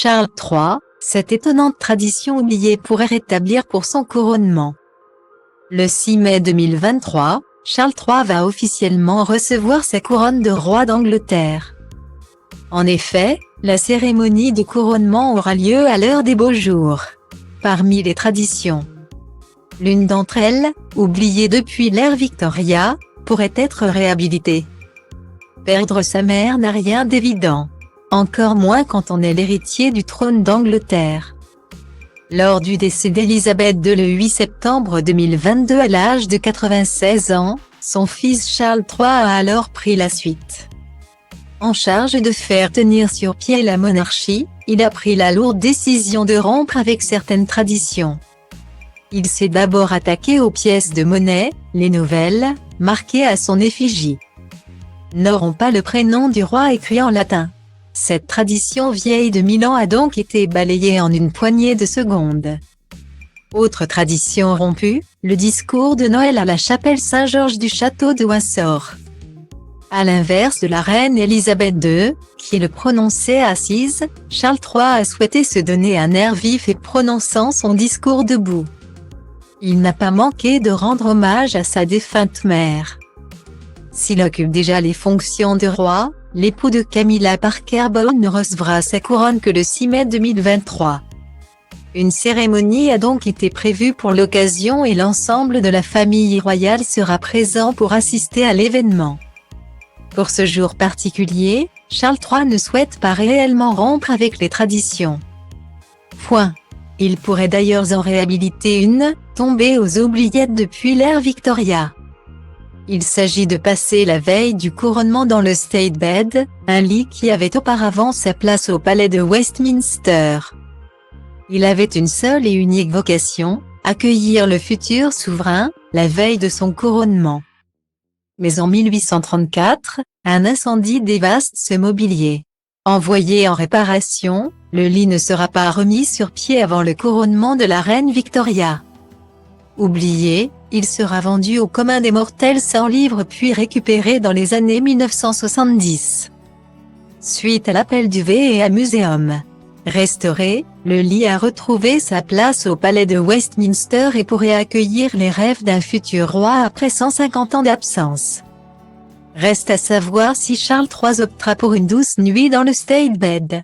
Charles III, cette étonnante tradition oubliée pourrait rétablir pour son couronnement. Le 6 mai 2023, Charles III va officiellement recevoir sa couronne de roi d'Angleterre. En effet, la cérémonie de couronnement aura lieu à l'heure des beaux jours. Parmi les traditions, l'une d'entre elles, oubliée depuis l'ère Victoria, pourrait être réhabilitée. Perdre sa mère n'a rien d'évident, encore moins quand on est l'héritier du trône d'Angleterre. Lors du décès d'Élisabeth II le 8 septembre 2022 à l'âge de 96 ans, son fils Charles III a alors pris la suite. En charge de faire tenir sur pied la monarchie, il a pris la lourde décision de rompre avec certaines traditions. Il s'est d'abord attaqué aux pièces de monnaie, les nouvelles, marquées à son effigie, n'auront pas le prénom du roi écrit en latin. Cette tradition vieille de 1000 ans a donc été balayée en une poignée de secondes. Autre tradition rompue, le discours de Noël à la chapelle Saint-Georges du château de Windsor. À l'inverse de la reine Élisabeth II, qui le prononçait assise, Charles III a souhaité se donner un air vif et prononçant son discours debout. Il n'a pas manqué de rendre hommage à sa défunte mère. S'il occupe déjà les fonctions de roi, l'époux de Camilla Parker Bowles ne recevra sa couronne que le 6 mai 2023. Une cérémonie a donc été prévue pour l'occasion et l'ensemble de la famille royale sera présent pour assister à l'événement. Pour ce jour particulier, Charles III ne souhaite pas réellement rompre avec les traditions. Il pourrait d'ailleurs en réhabiliter une, tombée aux oubliettes depuis l'ère Victoria. Il s'agit de passer la veille du couronnement dans le State Bed, un lit qui avait auparavant sa place au palais de Westminster. Il avait une seule et unique vocation, accueillir le futur souverain, la veille de son couronnement. Mais en 1834, un incendie dévaste ce mobilier. Envoyé en réparation, le lit ne sera pas remis sur pied avant le couronnement de la reine Victoria. Oublié, il sera vendu au commun des mortels sans livre puis récupéré dans les années 1970. Suite à l'appel du V&A Museum. Restauré, le lit a retrouvé sa place au palais de Westminster et pourrait accueillir les rêves d'un futur roi après 150 ans d'absence. Reste à savoir si Charles III optera pour une douce nuit dans le State Bed.